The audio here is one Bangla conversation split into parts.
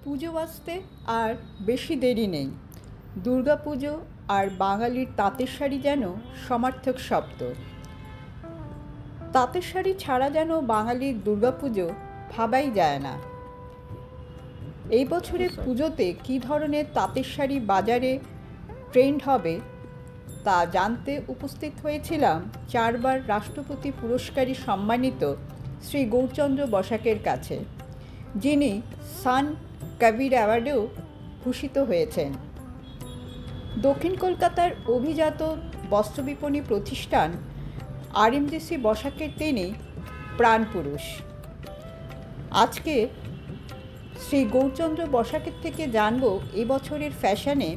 পুজো আসতে আর বেশি দেরি নেই। দুর্গাপুজো আর বাঙালির তাঁতের শাড়ি যেন সমার্থক শব্দ। তাঁতের শাড়ি ছাড়া যেন বাঙালির দুর্গাপুজো ভাবাই যায় না। এই বছরের পুজোতে কী ধরনের তাঁতের শাড়ি বাজারে ট্রেন্ড হবে তা জানতে উপস্থিত হয়েছিলাম 4 বার রাষ্ট্রপতি পুরস্কারে সম্মানিত শ্রী গৌরচন্দ্র বসাকের কাছে, যিনি সান কবির অ্যাওয়ার্ডেও ভূষিত হয়েছেন। দক্ষিণ কলকাতার অভিজাত বস্ত্রবিপণী প্রতিষ্ঠান আরএমজিসি বসাকের তিনি প্রাণপুরুষ। আজকে শ্রী গৌরচন্দ্র বসাকের থেকে জানব এবছরের ফ্যাশনে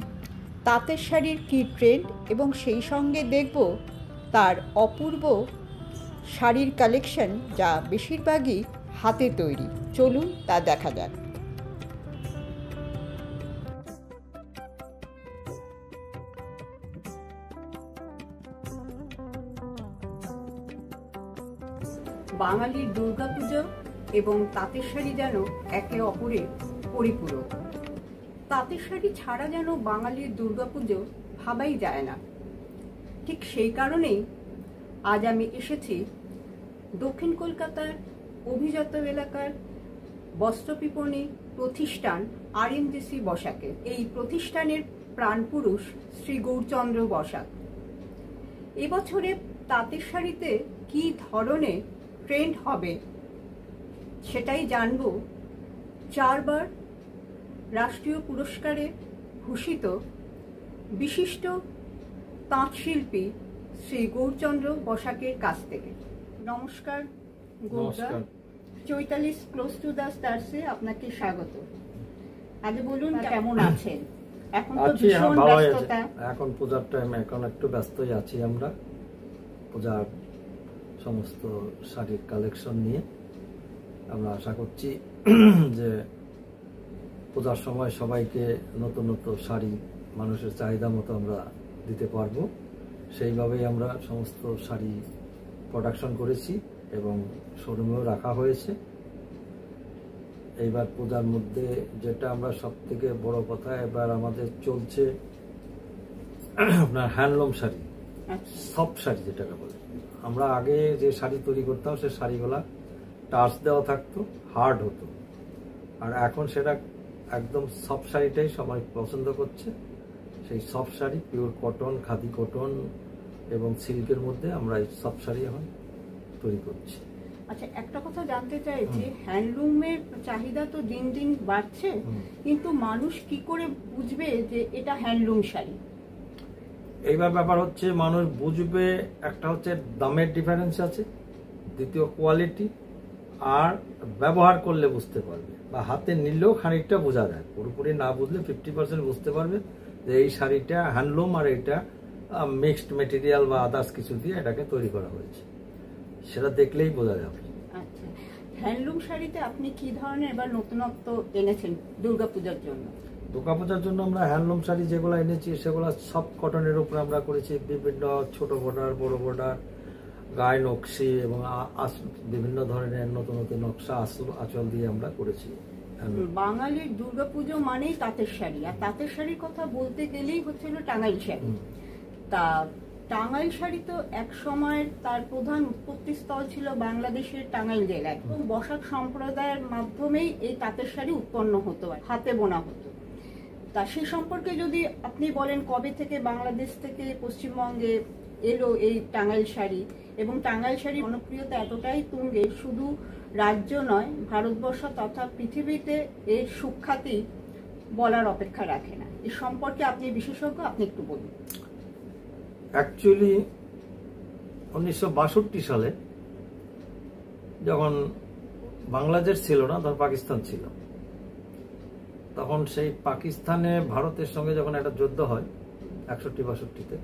তাঁতের শাড়ির কী ট্রেন্ড এবং সেই সঙ্গে দেখব তার অপূর্ব শাড়ির কালেকশন, যা বেশিরভাগই হাতে তৈরি। চলুন তা দেখা যাক। বাঙালির দুর্গাপুজো এবং তাঁতের শাড়ি যেন একে অপরের পরিপূরক। তাঁতের শাড়ি ছাড়া যেন বাঙালির দুর্গাপুজো ভাবাই যায় না। ঠিক সেই কারণেই আজ আমি এসেছি দক্ষিণ কলকাতার অভিজাত এলাকার বস্ত্রবিপণী প্রতিষ্ঠান আরএমজিসি বসাকে। এই প্রতিষ্ঠানের প্রাণপুরুষ শ্রী গৌরচন্দ্র বসাক। এবছরে তাঁতের শাড়িতে কী ধরনের ট্রেন্ড হবে সেটাই জানব 4 বার রাষ্ট্রীয় পুরস্কারে ভূষিত বিশিষ্ট তাঁতশিল্পী শ্রী গৌরচন্দ্র বসাকের কাছ থেকে। নমস্কার গৌরদা, চৈতালি ক্লোজ টু দ্য স্টারসে আপনাকে স্বাগত। আগে বলুন কেমন আছেন? এখন তো ভীষণ ব্যস্ততা। এখন পূজার টাইম, এখন একটু ব্যস্তই আছি। আমরা পূজার সমস্ত শাড়ির কালেকশন নিয়ে আমরা আশা করছি যে পূজার সময় সবাইকে নতুন নতুন শাড়ি মানুষের চাহিদা মতো আমরা দিতে পারবো। সেইভাবেই আমরা সমস্ত শাড়ি প্রোডাকশন করেছি এবং শোরুমেও রাখা হয়েছে। এইবার পূজার মধ্যে যেটা আমরা সব থেকে বড় কথা, এবার আমাদের চলছে আপনার হ্যান্ডলুম শাড়ি, সফট শাড়ি যেটাকে বলে। আমরা আগে যে শাড়ি তৈরি করতাম সে শাড়িগুলা টাচ দেওয়া থাকতো, হার্ড হতো, আর এখন সেটা একদম সফট শাড়িটাই সবাই পছন্দ করছে। সেই soft sari, pure cotton, khadi cotton এবং সিল্কের মধ্যে আমরা এই সফট শাড়ি এখন তৈরি করছি। আচ্ছা, একটা কথা জানতে চাইছি, হ্যান্ডলুমের চাহিদা তো দিন দিন বাড়ছে, কিন্তু মানুষ কি করে বুঝবে যে এটা হ্যান্ডলুম শাড়ি? এইবার ব্যাপার হচ্ছে মানুষ বুঝবে, একটা হচ্ছে দামের ডিফারেন্স আছে, দ্বিতীয় কোয়ালিটি, আর ব্যবহার করলে বুঝতে পারবে, বা হাতে নিলেও খানিকটা বোঝা যায়। পুরোপুরি না বুঝলে 50% বুঝতে পারবে যে এই শাড়িটা হ্যান্ডলুম আর এটা মিক্সড মেটেরিয়াল বা আদার্স কিছু দিয়ে এটাকে তৈরি করা হয়েছে, সেটা দেখলেই বোঝা যাবে। আচ্ছা, হ্যান্ডলুম শাড়িতে আপনি কি ধরনের এবার নতুনত্ব এনেছেন দুর্গাপূজার জন্য? দুর্গাপূজার জন্য আমরা হ্যান্ডলুম শাড়ি যেগুলো এনেছি সেগুলো সব কটনের উপরে আমরা করেছি। বিভিন্ন ছোট বর্ডার, বড় বর্ডার, গায়ে নকশি এবং বিভিন্ন ধরনের নতুন নতুন নকশা আঁচল দিয়ে আমরা করেছি। বাঙালির দুর্গাপুজো মানেই তাঁতের শাড়ি, আর তাঁতের শাড়ির কথা বলতে গেলেই হচ্ছিল টাঙ্গাইল শাড়ি। তা টাঙ্গাইল শাড়ি তো এক সময়ের তার প্রধান উৎপত্তি স্থল ছিল বাংলাদেশের টাঙ্গাইল জেলায়, এবং বসাক সম্প্রদায়ের মাধ্যমেই এই তাঁতের শাড়ি উৎপন্ন হতো, হাতে বোনা হতো। তা সে সম্পর্কে যদি আপনি বলেন, কবে থেকে বাংলাদেশ থেকে পশ্চিমবঙ্গে এলো এই টাঙ্গাইল শাড়ি, এবং টাঙ্গাইল শাড়ির জনপ্রিয়তা এতটাই তুঙ্গে, শুধু রাজ্য নয়, ভারতবর্ষ তথা পৃথিবীতে এর সুখ্যাতি বলার অপেক্ষা রাখে না। এ সম্পর্কে আপনি বিশেষজ্ঞ, আপনি একটু বলুন। অ্যাকচুয়ালি 1962 সালে যখন বাংলাদেশ ছিল না, তখন পাকিস্তান ছিল, তখন সেই পাকিস্তানে ভারতের সঙ্গে যখন একটা যুদ্ধ হয় 61-62-তে,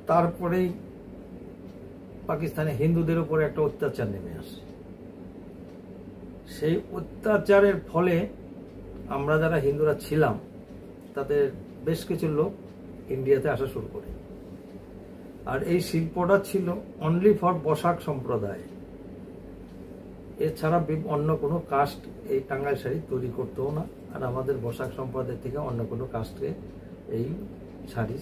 তারপরেই পাকিস্তানে হিন্দুদের উপরে একটা অত্যাচার নেমে আসে। সেই অত্যাচারের ফলে আমরা যারা হিন্দুরা ছিলাম তাদের বেশ কিছু লোক ইন্ডিয়াতে আসা শুরু করে, আর এই শিল্পটা ছিল অনলি ফর বসাক সম্প্রদায়। এছাড়া অন্য কোনো কাস্ট এই টাঙ্গাইল শাড়ি তৈরি করতেও না, আর আমাদের বসাক সম্প্রদায় থেকে অন্য কোনো কাস্টে এই শাড়ি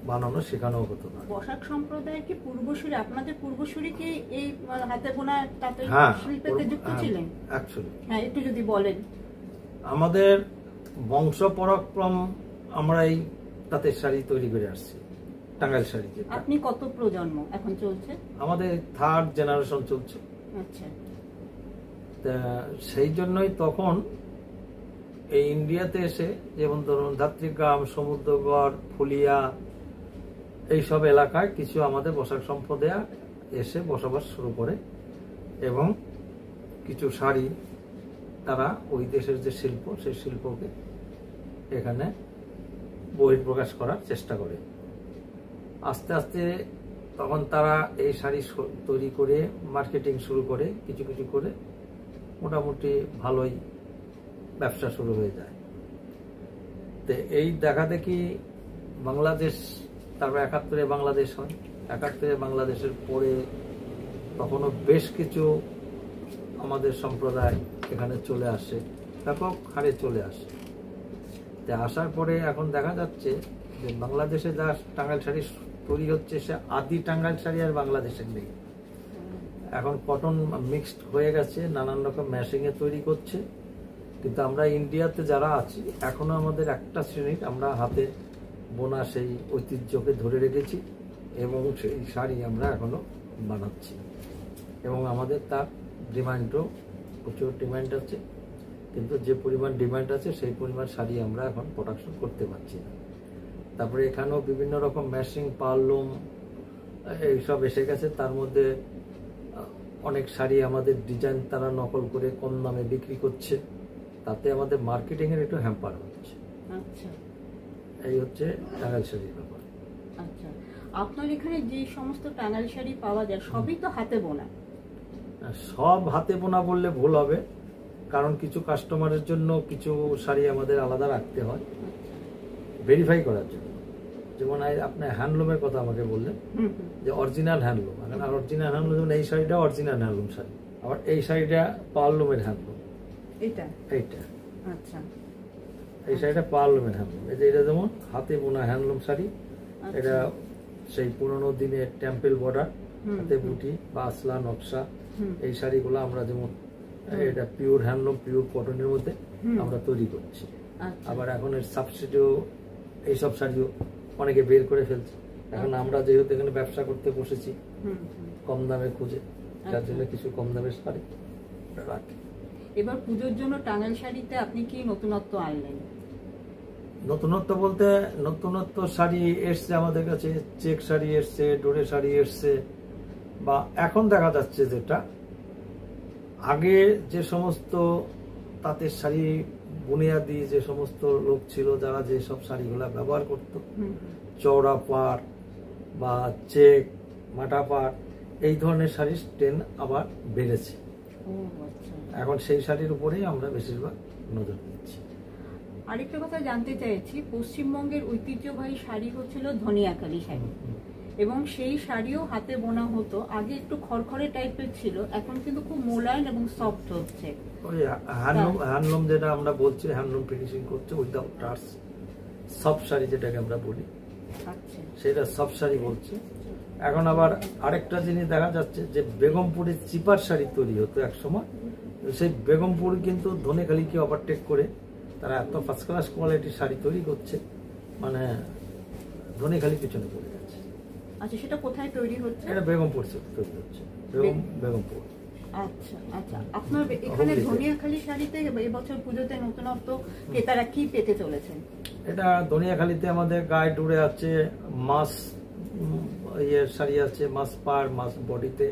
বানানো শেখানো হতো না। বসাক সম্প্রদায়ের কি পূর্বসূরি, আপনাদের পূর্বসূরি কি এই হাতে বোনা তাঁতের শিল্পেতে যুক্ত ছিলেন? অ্যাকচুয়ালি হ্যাঁ, একটু যদি বলেন। আমাদের বংশ পরাক্রম আমরা এই তাঁতের শাড়ি তৈরি করে আসছি, টাঙ্গাইল শাড়ি। আপনি কত প্রজন্ম এখন চলছে? আমাদের 3rd জেনারেশন চলছে। আচ্ছা, তা সেই জন্যই তখন এই ইন্ডিয়াতে এসে, যেমন ধরুন ধাত্রীগ্রাম, সমুদ্রগড়, ফুলিয়া, এইসব এলাকায় কিছু আমাদের বসাক সম্প্রদায় এসে বসবাস শুরু করে এবং কিছু শাড়ি তারা ওই দেশের যে শিল্প, সেই শিল্পকে এখানে বহিঃপ্রকাশ করার চেষ্টা করে। আস্তে আস্তে তখন তারা এই শাড়ি তৈরি করে মার্কেটিং শুরু করে, কিছু কিছু করে মোটামুটি ভালোই ব্যবসা শুরু হয়ে যায়। তো এই দেখা দেখি বাংলাদেশ, তারপর 71-এ বাংলাদেশ হয়। 71-এ বাংলাদেশের পরে তখনও বেশ কিছু আমাদের সম্প্রদায় এখানে চলে আসে, ব্যাপক হারে চলে আসে। তো আসার পরে এখন দেখা যাচ্ছে যে বাংলাদেশে যা টাঙ্গাইল শাড়ি তৈরি হচ্ছে, সে আদি টাঙ্গাইল শাড়ি আর বাংলাদেশের নেই। এখন কটন মিক্সড হয়ে গেছে, নানান রকম ম্যাশিংয়ে তৈরি করছে। কিন্তু আমরা ইন্ডিয়াতে যারা আছি, এখনো আমাদের একটা শ্রেণীর আমরা হাতে বোনা সেই ঐতিহ্যকে ধরে রেখেছি এবং সেই শাড়ি আমরা এখনো বানাচ্ছি এবং আমাদের তার ডিমান্ডও প্রচুর ডিমান্ড আছে। কিন্তু যে পরিমাণ ডিমান্ড আছে সেই পরিমাণ শাড়ি আমরা এখন প্রোডাকশন করতে পারছি না। তারপরে এখানেও বিভিন্ন রকম ম্যাশিং, পারলুম এইসব এসে গেছে। তার মধ্যে অনেক শাড়ি আমাদের ডিজাইন তারা নকল করে কম দামে বিক্রি করছে, তাতে আমাদের মার্কেটিংয়ের একটু হ্যাম্পার হচ্ছে। আচ্ছা, এই হচ্ছে টাঙ্গাইল শাড়ির ব্যাপার। আচ্ছা, আপনার এখানে যে সমস্ত টাঙ্গাইল শাড়ি পাওয়া যায় সবই তো হাতে বোনা? সব হাতে বোনা বললে ভুল হবে, কারণ কিছু কাস্টমারের জন্য কিছু শাড়ি আমাদের আলাদা রাখতে হয় ভেরিফাই করার জন্য। যেমন আপনি হ্যান্ডলুমের কথা আমাকে বললেন, যে অরিজিনাল হ্যান্ডলুম, আর অরিজিনাল হ্যান্ডলুম, যেমন এই শাড়িটা অরিজিনাল হ্যান্ডলুম শাড়ি, আবার এই শাড়িটা পার্লুমের হ্যান্ডলুম। এইটা আচ্ছা, এই শাড়িটা পার্লুমের হ্যান্ডলুম। এই যে এটা যেমন হাতে বোনা হ্যান্ডলুম শাড়ি, এটা সেই পুরোনো দিনের টেম্পল বর্ডার, হাতে বুটি বা আসলা নকশা, এই শাড়িগুলো আমরা যেমন এটা পিওর হ্যান্ডলুম, পিওর কটনের মধ্যে আমরা তৈরি করছি। আবার এখন এর সাবস্টিটিউট এইসব শাড়িও অনেকে বের করে ফেলছে। এখন আমরা যেহেতু এখানে ব্যবসা করতে বসেছি, কম দামে খুঁজে, যার জন্য কিছু কম দামের শাড়ি রাখি। এবার পুজোর জন্য টাঙ্গাইল শাড়িতে আপনি কি নতুনত্ব আনলেন? নতুনত্ব বলতে নতুনত্ব শাড়ি এসছে আমাদের কাছে, চেক শাড়ি এসছে, ডোরে শাড়ি এসছে, বা এখন দেখা যাচ্ছে যেটা আগে যে সমস্ত তাঁতের শাড়ি বুনিয়াদি যে সমস্ত লোক ছিল, যারা যে সব শাড়িগুলা ব্যবহার করত, চওড়া পাড় বা চেক, মাটা পাড়, এই ধরনের শাড়ির ট্রেন্ড আবার বেড়েছে। এখন সেই শাড়ির উপরেই আমরা বেশিরভাগ নজর দিচ্ছি। আরেকটা কথা জানতে চাইছি, পশ্চিমবঙ্গের ঐতিহ্যবাহী শাড়ি হচ্ছিল ধনিয়াখালী শাড়ি, এবং সেই শাড়িও হাতে বোনা হতো। আগে একটু খড়খড়ে টাইপের ছিল, এখন কিন্তু খুব মোলায়েম এবং সফট হচ্ছে। ওই হ্যান্ডলুম যেটা আমরা বলছি, হ্যান্ডলুম ফিনিশিং করছে উইদাউট টাচ, সফট শাড়ি যেটাকে আমরা বলি, সেটা সফট শাড়ি বলছে। এখন আবার আরেকটা জিনিস দেখা যাচ্ছে যে বেগমপুরের চিপার শাড়ি তৈরি হতো এক সময়, সেই বেগমপুর কিন্তু ধনেখালিকে ওভারটেক করে তারা এত ফার্স্ট ক্লাস কোয়ালিটির শাড়ি তৈরি করছে, মানে ধনেখালি পিছনে পড়ে গেছে। আচ্ছা, সেটা কোথায় তৈরি হচ্ছে? এটা বেগমপুর তৈরি হচ্ছে, বেগমপুর। আচ্ছা আচ্ছা, আপনার এখানে ধনিয়াখালী শাড়িতে এবছর পুজোতে নতুনত্ব ক্রেতারা কি পেতে চলেছেন? এটা ধনিয়াখালীতে আমাদের গায়ে ডুরে আছে, মাছ ইয়ের শাড়ি আছে, মাছ পার, মাছ বডিতে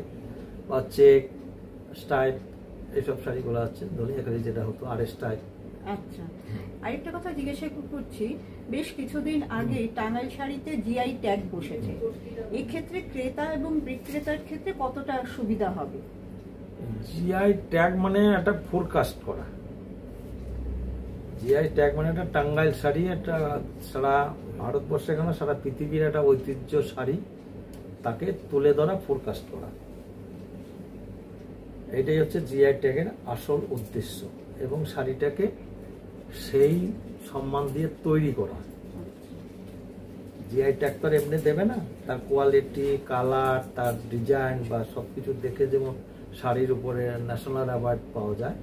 বা চেক স্টাইল, এইসব শাড়িগুলো আছে ধনিয়াখালী যেটা হতো আর স্টাইল। আচ্ছা, আরেকটা কথা জিজ্ঞাসা করছি, বেশ কিছুদিন আগে টাঙ্গাইল শাড়িতে জিআই ট্যাগ বসেছে, এক্ষেত্রে ক্রেতা এবং বিক্রেতার ক্ষেত্রে কতটা সুবিধা হবে? জিআই ট্যাগ মানে একটা ফোরকাস্ট করা, জিআই ট্যাগ মানে একটা টাঙ্গাইল শাড়ি, একটা সারা ভারতবর্ষে কেন সারা পৃথিবীর একটা ঐতিহ্য শাড়ি, তাকে তুলে ধরা, ফোরকাস্ট করা। এটাই হচ্ছে জিআই ট্যাগের আসল উদ্দেশ্য, এবং শাড়িটাকে সেই সম্মান দিয়ে তৈরি করা। জিআই ট্যাগ তো আর এমনি দেবে না, তার কোয়ালিটি, কালার, তার ডিজাইন বা সবকিছু দেখে যেমন শাড়ির উপরে ন্যাশনাল অ্যাওয়ার্ড পাওয়া যায়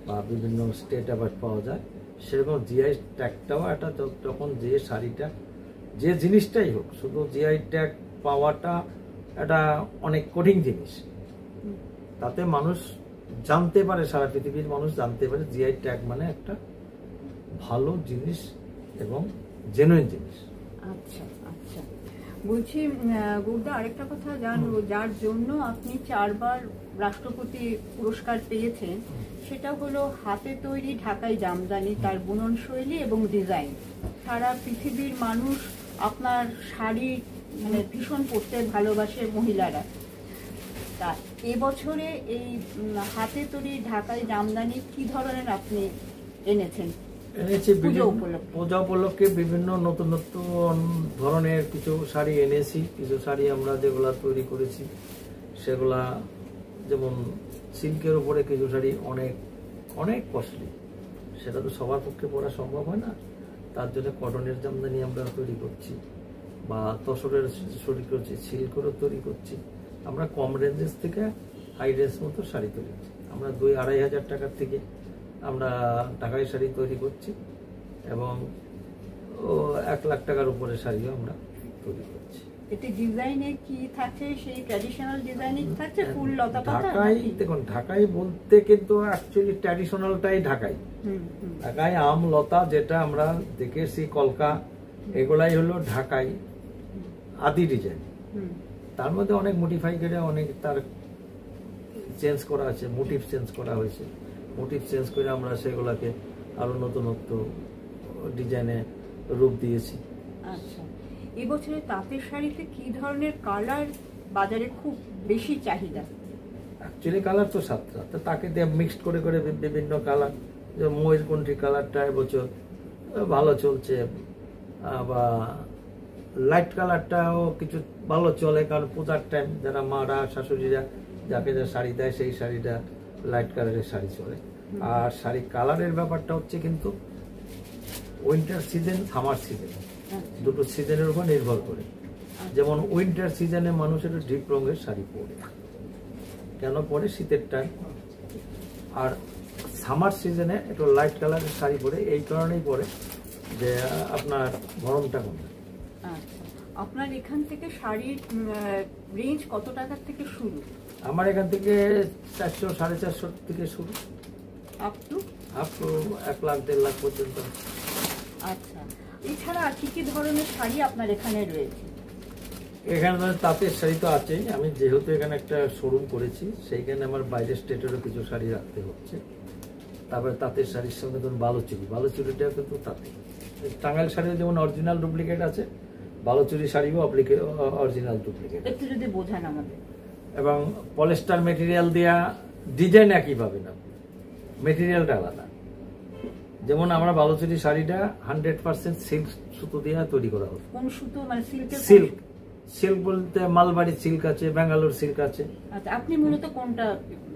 বা বিভিন্ন স্টেট অ্যাওয়ার্ড পাওয়া যায়, সেরকম জিআই ট্যাগটাও একটা, তখন যে শাড়িটা, যে জিনিসটাই হোক, শুধু জিআই ট্যাগ পাওয়াটা একটা অনেক কঠিন জিনিস। তাতে মানুষ জানতে পারে, সারা পৃথিবীর মানুষ জানতে পারে জিআই ট্যাগ মানে একটা ভালো জিনিস এবং জেনুইন জিনিস। আচ্ছা আচ্ছা, বলছি গৌরদা, আরেকটা কথা জানবো, যার জন্য আপনি 4 বার রাষ্ট্রপতি পুরস্কার পেয়েছেন, সেটা হলো হাতে তৈরি ঢাকাই জামদানি, তার বুনন শৈলী এবং ডিজাইন। সারা পৃথিবীর মানুষ আপনার শাড়ি মানে ভীষণ পরতে ভালোবাসে মহিলারা। তা এবছরে এই হাতে তৈরি ঢাকাই জামদানি কি ধরনের আপনি এনেছেন? এনেছি পূজা উপলক্ষে বিভিন্ন নতুন নতুন ধরনের কিছু শাড়ি এনেছি। কিছু শাড়ি আমরা যেগুলা তৈরি করেছি সেগুলা, যেমন সিল্কের উপরে কিছু শাড়ি অনেক অনেক কস্টলি, সেটা তো সবার পক্ষে পরা সম্ভব হয় না। তার জন্য কটনের জামদানি আমরা তৈরি করছি, বা তসরের তৈরি করছি, সিল্কেরও তৈরি করছি। আমরা কম রেঞ্জেস থেকে হাই রেঞ্জ মতো শাড়ি তৈরি করছি। আমরা 2-2.5 হাজার টাকার থেকে আমরা ঢাকাই শাড়ি তৈরি করছি, এবং 1 লাখ টাকার উপরে শাড়িও আমরা তৈরি করছি। এতে ডিজাইনে কি থাকছে? সেই ট্র্যাডিশনাল ডিজাইনিং থাকছে, ফুল লতা পাতা? ঢাকাই, দেখুন ঢাকাই বলতে কিন্তু অ্যাকচুয়ালি ট্র্যাডিশনালটাই ঢাকাই। ঢাকাই আম লতা যেটা আমরা দেখেছি, কলকা, এগুলাই হলো ঢাকাই আদি ডিজাইন। তার মধ্যে অনেক মডিফাই করে অনেক তার চেঞ্জ করা আছে, মোটিভ চেঞ্জ করা হয়েছে। মোটিভ চেঞ্জ করে আমরা সেগুলাকে আরো নতুনত্ব ডিজাইনে রূপ দিয়েছি। আচ্ছা, এবছরে তাঁতের শাড়িতে কি ধরনের কালার বাজারে খুব বেশি চাহিদা? অ্যাকচুয়ালি কালার তো 7টা, তো তাকে দিয়ে মিক্সড করে করে বিভিন্ন কালার, যে ময়ূরকণ্ঠী কালারটা এবছর ভালো চলছে, বা লাইট কালারটাও কিছু ভালো চলে, কারণ পূজার টাইম যারা মারা শাশুড়িরা যাকে যা শাড়ি দেয় সেই শাড়িটা লাইট কালারের শাড়ি চলে। আর শাড়ি কালারের ব্যাপারটা হচ্ছে কিন্তু উইন্টার সিজন, সামার সিজন, দুটো সিজনের উপর নির্ভর করে। যেমন উইন্টার সিজনে মানুষ একটু ডিপ রঙের শাড়ি পরে, কেন পরে? শীতের টাইম। আর সামার সিজনে একটু লাইট কালারের শাড়ি পরে এই কারণেই পরে যে আপনার গরমটা কমে। আপনার এখান থেকে শাড়ির রেঞ্জ কত টাকার থেকে শুরু? আমার এখান থেকে 400-450 থেকে শুরু, আপ টু 1 লাখ 1.5 লাখ পর্যন্ত। আচ্ছা, এছাড়া আর কি কি ধরনের শাড়ি আপনার এখানে রয়েছে? এখানে তাঁতের শাড়ি তো আছেই। আমি যেহেতু এখানে একটা শোরুম করেছি, সেইখানে আমার বাইরের স্টেটেরও কিছু শাড়ি রাখতে হচ্ছে। তারপরে তাঁতের শাড়ির সঙ্গে ধরুন বালুচুরি, বালুচুরিটাও কিন্তু তাঁতে। টাঙ্গাইল শাড়িও যেমন অরিজিনাল ডুপ্লিকেট আছে, বালুচুরি শাড়িও অরিজিনাল ডুপ্লিকেট। একটু যদি বোঝান আমাদের। এবং পলিস্টার মেটেরিয়াল দেওয়া, ডিজাইন একই পাবে না, মেটেরিয়ালটা আলাদা। যেমন আমরা বালুচুরি শাড়িটা 100% সিল্ক সুতো দিয়ে তৈরি করা হবে। কোন সুতো? মানে সিল্কের? সিল্ক, সিল্ক বলতে মালবাড়ি সিল্ক আছে, ব্যাঙ্গালোর সিল্ক আছে। আচ্ছা, আপনি মূলত কোনটা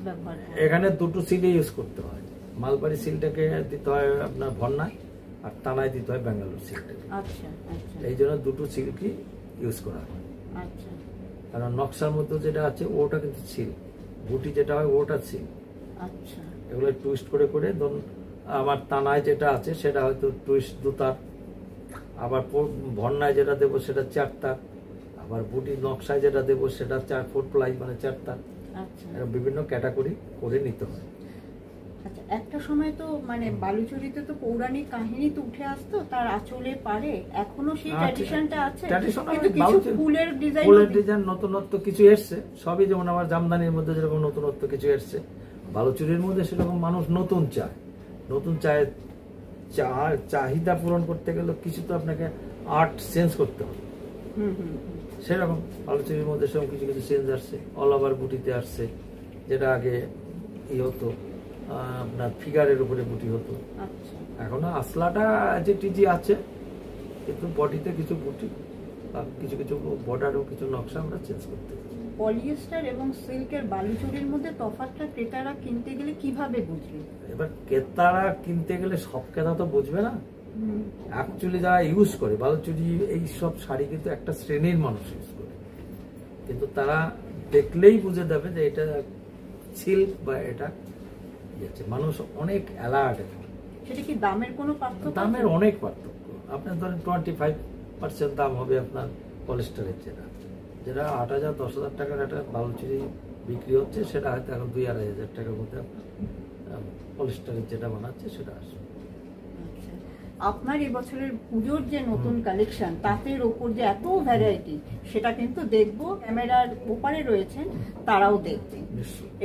ব্যবহার করেন? এখানে দুটো সিলই ইউজ করতে হয়। মালবাড়ি সিল্কটাকে দিতে হয় আপনার ভন্নায়, আর টানায় দিতে হয় ব্যাঙ্গালোর সিল্কটাকে। আচ্ছা আচ্ছা, এই জন্য দুটো সিল্কই ইউজ করা হয়। আচ্ছা, কারণ নকশার মধ্যে যেটা আছে ওটা কিন্তু সিল্ক, বুটি যেটা হয় ওটা সিল্ক। আচ্ছা, এগুলো টুইস্ট করে করে ধরুন আমার টানায় যেটা আছে সেটা হয়তো টুইস্ট 2 তার, আবার ভন্নায় যেটা দেবো সেটা 4 তার, আবার বুটি নকশায় যেটা দেবো সেটা 4 প্লাই মানে 4 তার। আচ্ছা, বিভিন্ন ক্যাটাগরি করে নিতে হয়। আচ্ছা, একটা সময় তো মানে বালুচুরিতে তো পৌরাণিক কাহিনী তো উঠে আসতো, তার আঁচলে পারে এখনো সেই ট্র্যাডিশনটা আছে, কিন্তু কিছু ফুলের ডিজাইন নতুনত্ব কিছু এসছে সবই। যেমন আমার জামদানির মধ্যে যেরকম নতুনত্ব কিছু এসছে, বালুচুরির মধ্যে সেরকম মানুষ নতুন চায়। নতুন চাহিদা পূরণ করতে গেলে কিছু তো আপনাকে আর্ট চেঞ্জ করতে হবে। সেরকম বালুচুরির মধ্যে সেরকম কিছু কিছু চেঞ্জ আসছে। অল ওভার বুটিতে আসছে, যেটা আগে হতো আপনার ফিগারের উপরে বুটি হতো। এখনো আসলাটা যে টিজি আছে, কিন্তু বডিতে কিছু বুটি বা কিছু কিছু বর্ডারও কিছু নকশা আমরা চেঞ্জ করতে পারি। পলিয়েস্টার এবং সিল্কের বালুচুরির মধ্যে তফাৎটা ক্রেতারা কিনতে গেলে কিভাবে বুঝবে? এবার ক্রেতারা কিনতে গেলে সব ক্রেতা তো বুঝবে না। অ্যাকচুয়ালি যারা ইউজ করে বালুচুরি এই সব শাড়ি কিন্তু একটা শ্রেণীর মানুষ ইউজ করে, কিন্তু তারা দেখলেই বুঝে যাবে যে এটা সিল্ক বা এটা মানুষ অনেক অ্যালার্ট। সেটা কি দামের কোনো পার্থক্য? দামের অনেক পার্থক্য। আপনার ধরেন 25% দাম হবে আপনার পলিস্টারের, যেটা 8,000 10,000 টাকার একটা বালুচুরি বিক্রি হচ্ছে, সেটা হয়তো এখন 2-2,500 টাকার মধ্যে আপনার পলিস্টারের যেটা বানাচ্ছে সেটা আসবে। আপনার এবছরের পুজোর যে নতুন কালেকশন, তাঁতের ওপর যে এত ভ্যারাইটি, সেটা কিন্তু দেখবো, ক্যামেরার ওপারে রয়েছেন তারাও দেখবেন।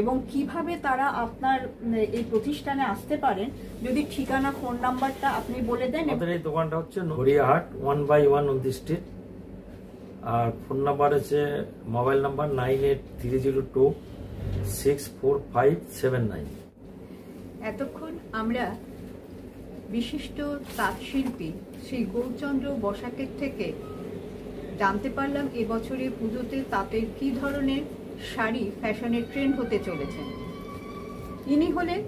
এবং কিভাবে তারা আপনার এই প্রতিষ্ঠানে আসতে পারেন, যদি ঠিকানা ফোন নাম্বারটা আপনি বলে দেন। আমাদের এই দোকানটা হচ্ছে গড়িয়াহাট 1/1 নন্দী স্ট্রিট, আর ফোন নাম্বার আছে, মোবাইল নাম্বার 9830264579। এতক্ষণ আমরা বিশিষ্ট তাঁত শিল্পী শ্রী গৌরচন্দ্র বসাকের থেকে জানতে পারলাম এবছরের পুজোতে তাঁতের কী ধরনের শাড়ি ফ্যাশনের ট্রেন্ড হতে চলেছে। ইনি হলেন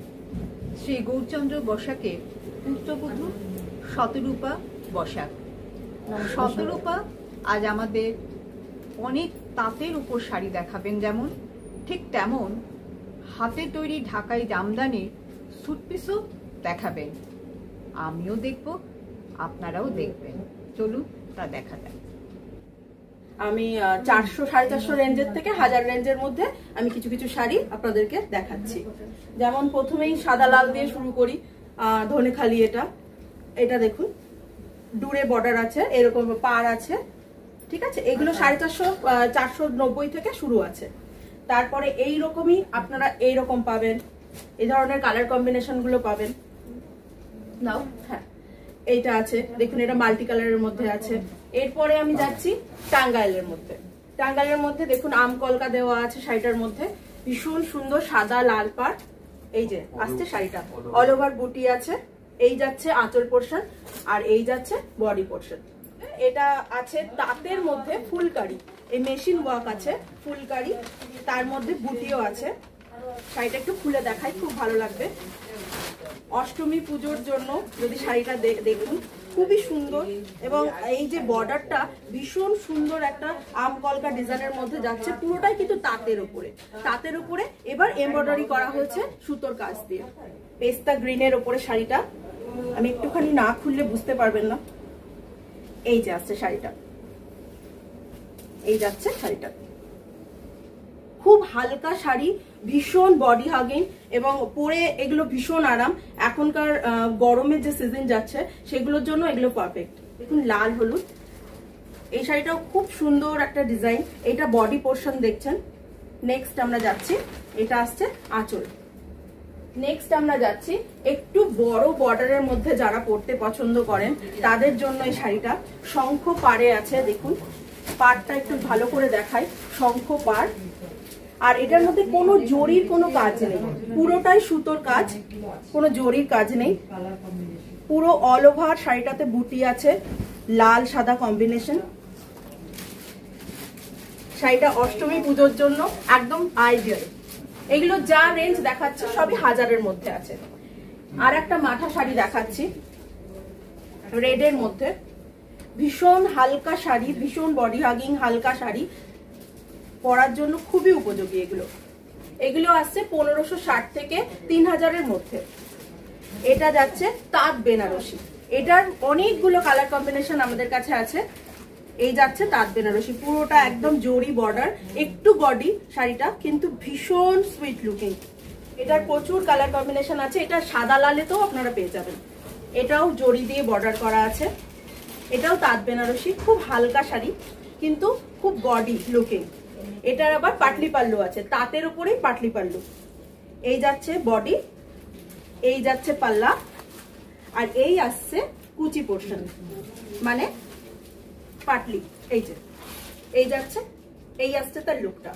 শ্রী গৌরচন্দ্র বসাকের পুত্রবধূ শতরূপা বসাক। শতরূপা আজ আমাদের অনেক তাঁতের উপর শাড়ি দেখাবেন, যেমন ঠিক তেমন হাতে তৈরি ঢাকাই জামদানির স্যুট পিসও দেখাবেন। আমিও দেখব, আপনারাও দেখবেন। চলুন তা দেখা যাক। আমি 400-450 রেঞ্জের থেকে 1000 রেঞ্জের মধ্যে আমি কিছু কিছু শাড়ি আপনাদেরকে দেখাচ্ছি। যেমন প্রথমেই সাদা লাল দিয়ে শুরু করি, ধনেখালি। এটা দেখুন, ডুরে বর্ডার আছে, এরকম পার আছে, ঠিক আছে। এগুলো 450 490 থেকে শুরু আছে। তারপরে এই রকমই আপনারা এইরকম পাবেন, এই ধরনের কালার কম্বিনেশন গুলো পাবেন। নাও, হ্যাঁ, এইটা আছে দেখুন, এটা মাল্টি কালারের মধ্যে আছে। এরপরে আমি যাচ্ছি টাঙ্গাইলের মধ্যে। টাঙ্গাইলের মধ্যে দেখুন আম কলকা দেওয়া আছে শাড়িটার মধ্যে, ভীষণ সুন্দর সাদা লাল পাড়। এই যে আসছে শাড়িটা, অল ওভার বুটি আছে। এই যাচ্ছে আঁচল পোর্শন, আর এই যাচ্ছে বডি পোর্শন। এটা আছে তাঁতের মধ্যে ফুলকারি, এই মেশিন ওয়ার্ক আছে ফুলকারি, তার মধ্যে বুটিও আছে। শাড়িটা একটু খুলে দেখাই, খুব ভালো লাগবে। অষ্টমী পুজোর জন্য যদি শাড়িটা দেখুন, খুবই সুন্দর। এবং এই যে বর্ডারটা ভীষণ সুন্দর একটা আম কলকা ডিজাইনের মধ্যে যাচ্ছে, পুরোটাই কিন্তু তাঁতের উপরে। তাঁতের উপরে এবার এমব্রয়ডারি করা হয়েছে সুতোর কাজ দিয়ে। পেস্তা গ্রিনের উপরে শাড়িটা, আমি একটুখানি না খুললে বুঝতে পারবেন না। এই যে আসছে শাড়িটা, এই যাচ্ছে শাড়িটা, খুব হালকা শাড়ি, ভীষণ বডি হাগিং, এবং পরে এগুলো ভীষণ আরাম। এখনকার গরমের যে সিজন যাচ্ছে সেগুলোর জন্য এগুলো পারফেক্ট। দেখুন লাল হলুদ, এই শাড়িটাও খুব সুন্দর একটা ডিজাইন। এটা বডি পোর্শন দেখছেন। নেক্সট আমরা যাচ্ছি, এটা আসছে আঁচল। নেক্সট আমরা যাচ্ছি একটু বড় বর্ডারের মধ্যে, যারা পরতে পছন্দ করেন তাদের জন্য এই শাড়িটা। শঙ্খ পাড়ে আছে, দেখুন পাড়টা একটু ভালো করে দেখাই, শঙ্খ পাড়। আর এটার মধ্যে কোনো জরির কোনো কাজ নেই, পুরোটাই সুতোর কাজ, কোনো জরির কাজ নেই। পুরো অল ওভার শাড়িটাতে বুটি আছে, লাল সাদা কম্বিনেশন। শাড়িটা অষ্টমী পুজোর জন্য একদম আইডিয়াল। এগুলো যা রেঞ্জ দেখাচ্ছে সবই 1000-এর মধ্যে আছে। আর একটা মাথা শাড়ি দেখাচ্ছি রেডের মধ্যে, ভীষণ হালকা শাড়ি, ভীষণ বডি হাগিং হালকা শাড়ি, পরার জন্য খুবই উপযোগী। এগুলো আসছে 1560 থেকে 3000-এর মধ্যে। এটা যাচ্ছে তাঁত বেনারসি, এটার অনেকগুলো কালার কম্বিনেশন আমাদের কাছে আছে। এই যাচ্ছে তাঁত বেনারসি, পুরোটা একদম জরি বর্ডার, একটু বডি শাড়িটা, কিন্তু ভীষণ সুইট লুকিং। এটার প্রচুর কালার কম্বিনেশন আছে। এটা সাদা লালেতেও আপনারা পেয়ে যাবেন। এটাও জরি দিয়ে বর্ডার করা আছে। এটাও তাঁত বেনারসি, খুব হালকা শাড়ি কিন্তু খুব বডি লুকিং। এটার আবার পাটলি পাল্লু আছে, তাঁতের উপরেই পাটলি পাল্লু। এই যাচ্ছে বডি, এই যাচ্ছে পাল্লা, আর এই আসছে কুচি পোর্শন, মানে পাটলি। এই যে এই যাচ্ছে, এই আসছে তার লুকটা।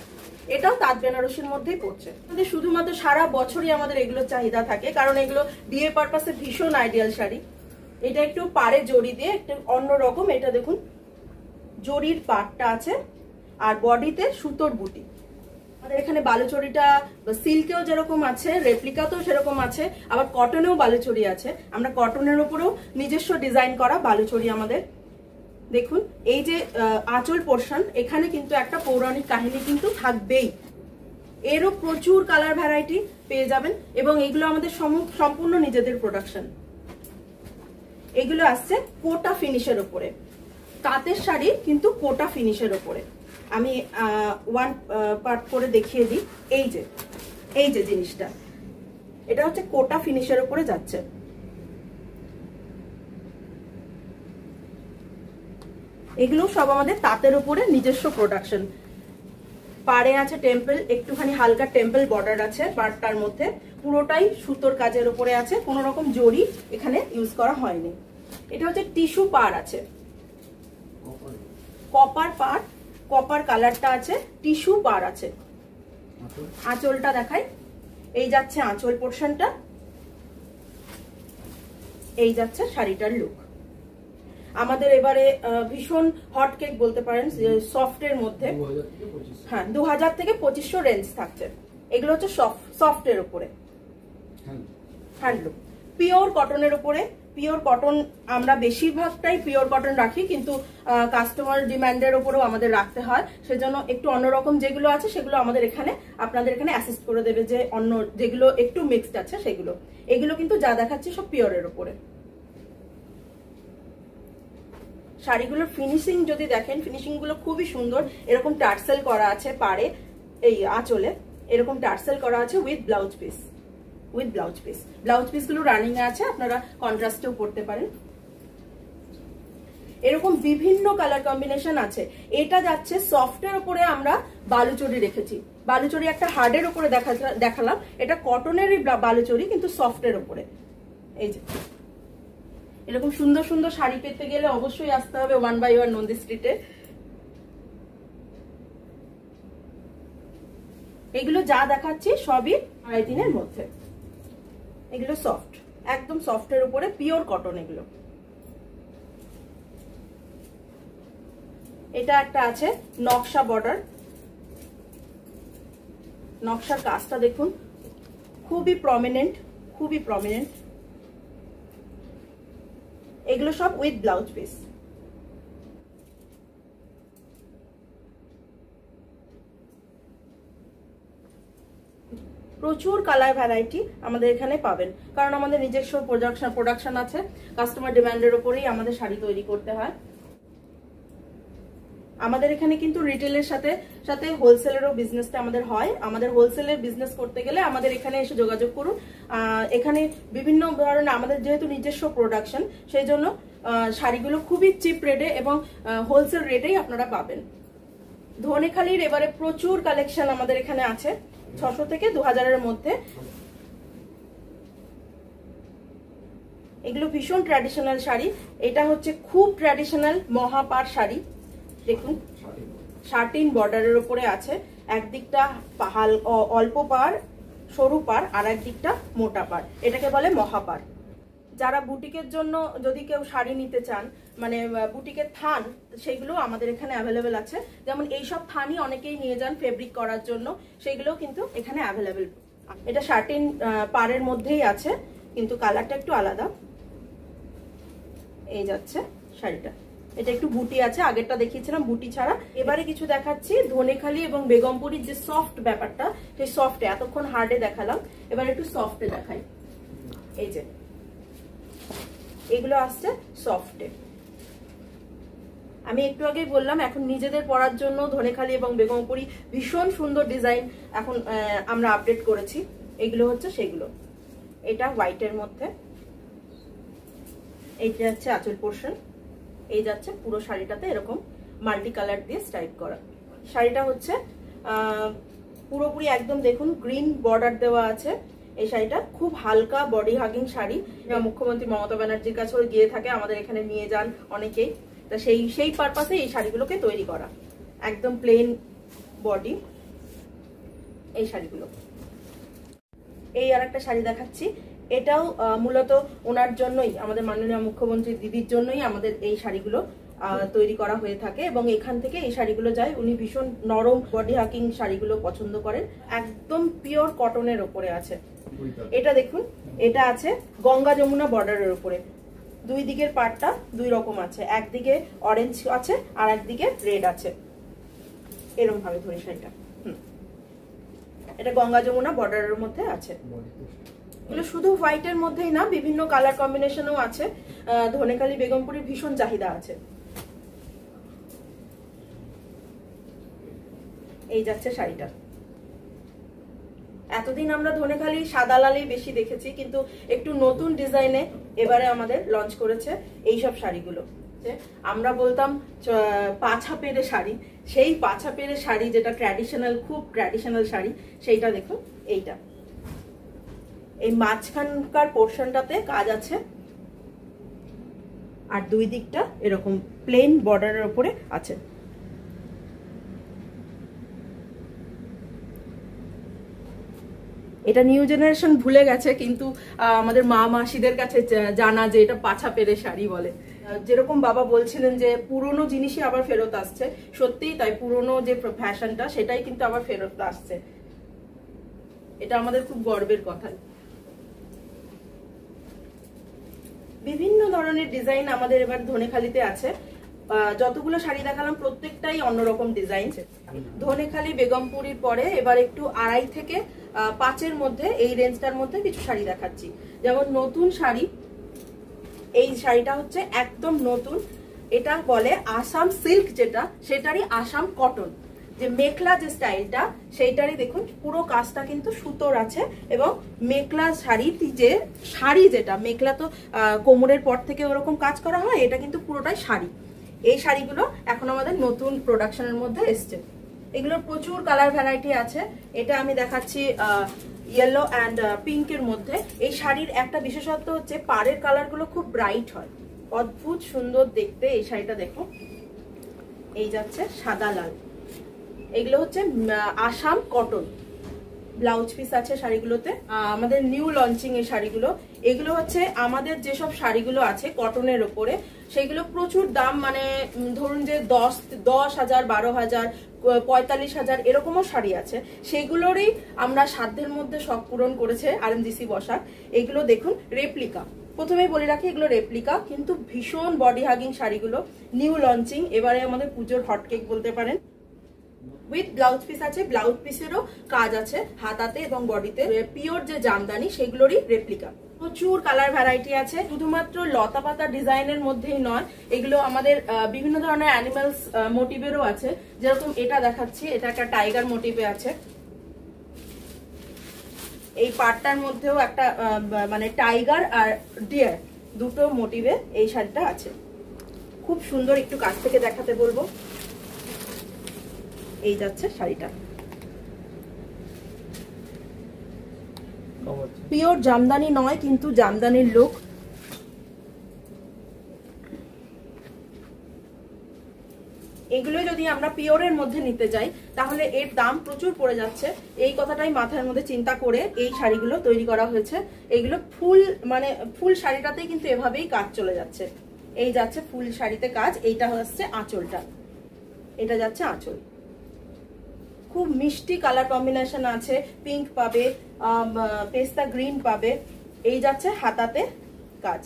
এটাও তাঁত বেনারসির মধ্যেই পড়ছে। আমাদের শুধুমাত্র সারা বছরই আমাদের এগুলো চাহিদা থাকে, কারণ এগুলো বিয়ে পারপাসে ভীষণ আইডিয়াল শাড়ি। এটা একটু পাড়ে জড়ি দিয়ে একটু অন্যরকম। এটা দেখুন জরির পাটটা আছে, আর বডিতে সুতোর বুটি। আমাদের এখানে বালুচরীটা সিল্কেও যেরকম আছে, রেপ্লিকাতেও সেরকম আছে, আবার কটনেও বালুচরী আছে। আমরা কটনের উপরেও নিজস্ব ডিজাইন করা বালুচরী আমাদের। দেখুন এই যে আঁচল পোর্শন, এখানে কিন্তু একটা পৌরাণিক কাহিনী কিন্তু থাকবেই। এরও প্রচুর কালার ভ্যারাইটি পেয়ে যাবেন এবং এগুলো আমাদের সম্পূর্ণ নিজেদের প্রোডাকশন। এগুলো আসছে কোটা ফিনিশের উপরে, তাঁতের শাড়ি কিন্তু কোটা ফিনিশের উপরে। আমি ওয়ান পার্ট করে দেখিয়ে দিই। এই যে জিনিসটা, এটা হচ্ছে কোটা ফিনিশের উপরে যাচ্ছে। এগুলো সব আমাদের তাঁতের উপরে নিজস্ব প্রোডাকশন। পাড়ে আছে টেম্পল, একটুখানি হালকা টেম্পল বর্ডার আছে পাড়টার মধ্যে, পুরোটাই সুতোর কাজের উপরে আছে, কোনো রকম জরি এখানে ইউজ করা হয়নি। এটা হচ্ছে টিস্যু পাড় আছে, কপার পাড়, কপার কালারটা আছে, টিস্যু পাড় আছে। আঁচলটা দেখাই, এই যাচ্ছে আঁচল পোর্শনটা, এই যাচ্ছে শাড়িটার লুক। আমাদের এবারে ভীষণ হট কেক বলতে পারেন, সফটের মধ্যে। হ্যাঁ, 2000 থেকে 2500 রেঞ্জ থাকছে। এগুলো হচ্ছে সফটের উপরে, হ্যান্ডলুম, পিওর কটনের উপরে। পিওর কটন আমরা বেশিরভাগটাই পিওর কটন রাখি, কিন্তু কাস্টমার ডিমান্ডের উপরেও আমাদের রাখতে হয়, সেজন্য একটু অন্যরকম যেগুলো আছে সেগুলো আমাদের এখানে আপনাদের এখানে অ্যাসিস্ট করে দেবে, যে অন্য যেগুলো একটু মিক্সড আছে সেগুলো। এগুলো কিন্তু যা দেখাচ্ছি সব পিওরের উপরে। শাড়িগুলোর ফিনিশিং যদি দেখেন, ফিনিশিং গুলো খুবই সুন্দর। এরকম টার্সেল করা আছে পাড়ে, এই আঁচলে এরকম টার্সেল করা আছে with blouse piece. Blouse piece গুলো রানিং এ আছে, আপনারা কন্ট্রাস্টেও পরতে পারেন। এরকম বিভিন্ন কালার কম্বিনেশন আছে। এটা যাচ্ছে সফটের উপরে, আমরা বালুচরী রেখেছি। বালুচরী একটা হার্ডের উপরে দেখালাম, এটা কটনেরই বালুচরী কিন্তু সফটের উপরে। এই যে এরকম সুন্দর সুন্দর শাড়ি পেতে গেলে অবশ্যই আসতে হবে 1 by 1 নন্দী স্ট্রিটে। এগুলো যা দেখাচ্ছি সবই 2.5-3 মধ্যে। এগুলো সফট, একদম সফটের উপরে, পিওর কটন এগুলো। এটা একটা আছে নকশা বর্ডার, নকশার কাজটা দেখুন, খুবই প্রমিনেন্ট। এগুলো সব উইথ ব্লাউজ পিস। প্রচুর কালার ভ্যারাইটি আমাদের এখানে পাবেন, কারণ আমাদের নিজস্ব প্রোডাকশন আছে। কাস্টমার ডিমান্ডের উপরেই আমাদের শাড়ি তৈরি করতে হয়। আমাদের এখানে কিন্তু রিটেলের সাথে সাথে হোলসেলেরও বিজনেসটা আমাদের হয়। আমাদের হোলসেলের বিজনেস করতে গেলে আমাদের এখানে এসে যোগাযোগ করুন। এখানে বিভিন্ন ধরনের, আমাদের যেহেতু নিজস্ব প্রোডাকশন, সেই জন্য শাড়িগুলো খুবই চিপ রেটে এবং হোলসেল রেটেই আপনারা পাবেন। ধনেখালির এবারে প্রচুর কালেকশন আমাদের এখানে আছে, 600 থেকে 2000-এর মধ্যে। এগুলো ভীষণ ট্র্যাডিশনাল শাড়ি। এটা হচ্ছে খুব ট্র্যাডিশনাল মহাপার শাড়ি। দেখুন শার্টিন বর্ডারের উপরে আছে, একদিকটা অল্প পার সরু পার, আর একদিকটা মোটা পার, এটাকে বলে মহাপার। যারা বুটিকের জন্য যদি কেউ শাড়ি নিতে চান, মানে বুটিকের থান, সেইগুলো আমাদের এখানে অ্যাভেলেবেল আছে। যেমন এইসব থানই অনেকেই নিয়ে যান ফেব্রিক করার জন্য, সেইগুলো কিন্তু এখানে অ্যাভেলেবেল। এটা শার্টিন পারের মধ্যেই আছে, কিন্তু কালারটা একটু আলাদা। এই যাচ্ছে শাড়িটা, এটা একটু বুটি আছে, আগেরটা দেখিয়েছিলাম বুটি ছাড়া। এবারে কিছু দেখাচ্ছি ধনেখালি এবং বেগমপুরীর যে সফট ব্যাপারটা, সেই সফটে, এতক্ষণ হার্ডে দেখালাম, এবার একটু সফটে দেখাই। এই যে এগুলো আসছে সফটে। আমি একটু আগেই বললাম, এখন নিজেদের পরার জন্য ধনেখালি এবং বেগমপুরী ভীষণ সুন্দর ডিজাইন এখন আমরা আপডেট করেছি। এগুলো হচ্ছে সেগুলো। এটা হোয়াইটের মধ্যে, এইটা হচ্ছে আঁচল পোর্শন। এই যাচ্ছে পুরো শাড়িটাতে এরকম মাল্টি কালার দিয়ে স্টাইপ করা। শাড়িটা হচ্ছে পুরোপুরি একদম দেখুন গ্রিন বর্ডার দেওয়া আছে। এই শাড়িটা খুব হালকা বডি হাগিং শাড়ি। মুখ্যমন্ত্রী মমতা ব্যানার্জির কাছেও গিয়ে থাকে, আমাদের এখানে নিয়ে যান অনেকেই, তা সেই পারপাসে এই শাড়িগুলোকে তৈরি করা। একদম প্লেন বডি এই শাড়িগুলো। এই আর একটা শাড়ি দেখাচ্ছি, এটাও মূলত ওনার জন্যই, আমাদের মাননীয় মুখ্যমন্ত্রী দিদির জন্যই আমাদের এই শাড়িগুলো তৈরি করা হয়ে থাকে এবং এখান থেকে এই শাড়িগুলো যায়। উনি ভীষণ নরম বডি হাকিং শাড়িগুলো পছন্দ করেন। একদম পিওর কটনের ওপরে আছে। এটা দেখুন, এটা আছে গঙ্গা যমুনা বর্ডারের উপরে। দুই দিকের পাটটা দুই রকম আছে, একদিকে অরেঞ্জ আছে আর একদিকে রেড আছে। এরকম ভাবে ধরে শাড়িটা, এটা গঙ্গা যমুনা বর্ডারের মধ্যে আছে। এগুলো শুধু হোয়াইটের মধ্যেই না, বিভিন্ন কালার কম্বিনেশনও আছে। ধনেখালি বেগমপুরীর ভীষণ চাহিদা আছে। এই যাচ্ছে শাড়িটা। এতদিন আমরা ধনেখালি সাদা লালই বেশি দেখেছি, কিন্তু একটু নতুন ডিজাইনে এবারে আমাদের লঞ্চ করেছে এইসব শাড়িগুলো। আমরা বলতাম পাছা পেরে শাড়ি, সেই পাছা পেরে শাড়ি যেটা ট্র্যাডিশনাল, খুব ট্র্যাডিশনাল শাড়ি, সেইটা দেখুন। এইটা এই মাঝখানকার পোর্শনটাতে কাজ আছে আর দুই দিকটা এরকম প্লেন বর্ডারের উপরে আছে। এটা নিউ জেনারেশন ভুলে গেছে, কিন্তু আমাদের মা মাসিদের কাছে জানা যে এটা পাছা পেরে শাড়ি বলে। যেরকম বাবা বলছিলেন যে পুরনো জিনিসই আবার ফেরত আসছে, সত্যিই তাই। পুরনো যে ফ্যাশনটা সেটাই কিন্তু আবার ফেরত আসছে। এটা আমাদের খুব গর্বের কথা। বিভিন্ন ধরনের ডিজাইন আমাদের এবার ধনেখালিতে আছে। যতগুলো শাড়ি দেখালাম প্রত্যেকটাই অন্যরকম ডিজাইন। ধনেখালি বেগমপুরীর পরে এবার একটু 2.5 থেকে 5-এর মধ্যে, এই রেঞ্জটার মধ্যে কিছু শাড়ি দেখাচ্ছি। যেমন নতুন শাড়ি, এই শাড়িটা হচ্ছে একদম নতুন। এটা বলে আসাম সিল্ক, যেটা সেটারই আসাম কটন। যে মেখলা যে স্টাইলটা, সেইটারই দেখুন পুরো কাজটা কিন্তু সুতোর আছে। এবং মেখলা শাড়ি, যে শাড়ি যেটা মেখলা তো কোমরের পর থেকে ওরকম কাজ করা হয়, এটা কিন্তু পুরোটাই শাড়ি। এই শাড়িগুলো এখন আমাদের নতুন প্রোডাকশনের মধ্যে এসছে। এগুলোর প্রচুর কালার ভ্যারাইটি আছে। এটা আমি দেখাচ্ছি ইয়েলো অ্যান্ড পিঙ্কের মধ্যে। এই শাড়ির একটা বিশেষত্ব হচ্ছে পাড়ের কালারগুলো খুব ব্রাইট হয়, অদ্ভুত সুন্দর দেখতে। এই শাড়িটা দেখো, এই যাচ্ছে সাদা লাল। এগুলো হচ্ছে আসাম কটন। ব্লাউজ পিস আছে শাড়িগুলোতে। আমাদের নিউ লঞ্চিং এই শাড়িগুলো। এগুলো হচ্ছে আমাদের যেসব শাড়িগুলো আছে কটনের ওপরে, সেগুলো প্রচুর দাম, মানে ধরুন যে 10,000, 12,000, 45,000 এরকমও শাড়ি আছে। সেগুলোরই আমরা সাধ্যের মধ্যে শখ পূরণ করেছে RMGC বসাক। এগুলো দেখুন রেপ্লিকা। প্রথমেই বলে রাখি, এগুলো রেপ্লিকা, কিন্তু ভীষণ বডি হাগিং শাড়িগুলো। নিউ লঞ্চিং, এবারে আমাদের পুজোর হটকেক বলতে পারেন। উইথ ব্লাউজ পিস আছে, ব্লাউজ পিসেরও কাজ আছে হাতাতে এবং বডিতে। পিওর যে জামদানি, সেগুলোরই রেপ্লিকা। প্রচুর কালার ভ্যারাইটি আছে। শুধুমাত্র লতা পাতা ডিজাইনের মধ্যেই নয়, এগুলো আমাদের বিভিন্ন ধরনের অ্যানিমালস মোটিভেরও আছে। যেরকম এটা দেখাচ্ছি, এটা একটা টাইগার মোটিভে আছে। এই পাটটার মধ্যেও একটা মানে টাইগার আর ডিয়ার দুটো মোটিভে এই শাড়িটা আছে। খুব সুন্দর, একটু কাছ থেকে দেখাতে বলবো। এই যাচ্ছে শাড়িটা, পিওর জামদানি নয়, কিন্তু জামদানির লুক। এগুলো যদি আমরা পিওরের মধ্যে নিতে যাই, তাহলে এর দাম প্রচুর পড়ে যাচ্ছে। এই কথাটাই মাথার মধ্যে চিন্তা করে এই শাড়িগুলো তৈরি করা হয়েছে। এগুলো ফুল, মানে ফুল শাড়িটাতেই কিন্তু এভাবেই কাজ চলে যাচ্ছে। এই যাচ্ছে ফুল শাড়িতে কাজ। এইটা হচ্ছে আঁচলটা, এটা যাচ্ছে আঁচল। খুব মিষ্টি কালার কম্বিনেশন আছে। পিঙ্ক পাবে, পেস্তা গ্রিন পাবে। এই যাচ্ছে হাতাতে কাজ,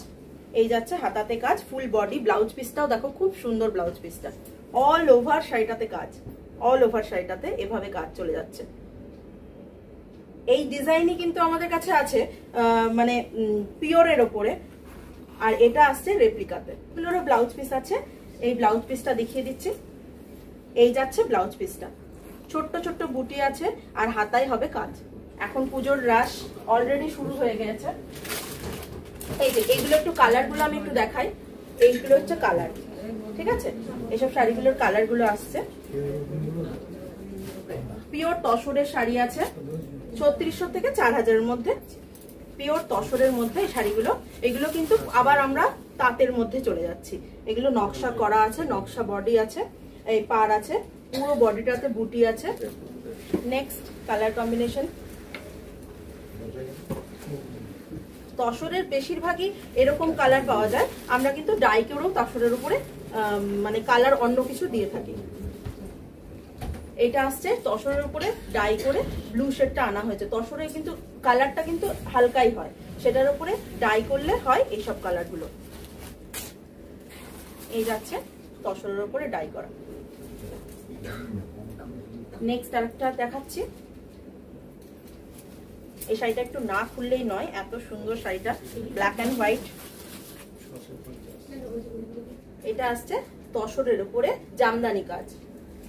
এই যাচ্ছে হাতাতে কাজ। Full body. ব্লাউজ পিসটাও দেখো, খুব সুন্দর ব্লাউজ পিসটা। অল ওভার শাড়িটাতে কাজ, অল ওভার শাড়িটাতে এভাবে কাজ চলে যাচ্ছে। এই ডিজাইনই কিন্তু আমাদের কাছে আছে মানে পিওরের ওপরে, আর এটা আসছে রেপ্লিকাতে। এগুলোরও ব্লাউজ পিস আছে। এই ব্লাউজ পিসটা দেখিয়ে দিচ্ছি। এই যাচ্ছে ব্লাউজ পিসটা, ছোট্ট ছোট্ট বুটি আছে আর হাতায় হবে কাজ। এখন পুজোর রাশ অলরেডি শুরু হয়ে গেছে। এই যে এইগুলো একটু কালারগুলো আমি একটু দেখাই। এইগুলো হচ্ছে কালার, ঠিক আছে? এইসব শাড়িগুলোর কালারগুলো আসছে। পিওর তসরের শাড়ি আছে 3600 থেকে 4000-এর মধ্যে। পিওর তসরের মধ্যে এই শাড়িগুলো। এগুলো কিন্তু আবার আমরা তাঁতের মধ্যে চলে যাচ্ছি। এগুলো নকশা করা আছে, নকশা বডি আছে, এই পার আছে, পুরো বডিটাতে বুটি আছে। নেক্সট কালার কম্বিনেশন, তসরের বেশিরভাগই এরকম কালার পাওয়া যায়, আমরা কিন্তু ডাই করেও তসরের উপরে মানে কালার অন্য কিছু দিয়ে থাকি। এটা আসছে তসরের উপরে ডাই করে ব্লু শেডটা আনা হয়েছে। তসরের কিন্তু কালারটা কিন্তু হালকাই হয়, সেটার উপরে ডাই করলে হয় এইসব কালারগুলো। এই যাচ্ছে তসরের উপরে ডাই করা। নেক্সট আরেকটা দেখাচ্ছি। এই শাড়িটা একটু না খুললেই নয়, এত সুন্দর শাড়িটা, ব্ল্যাক অ্যান্ড হোয়াইট। এটা আসছে তসরের উপরে জামদানি কাজ,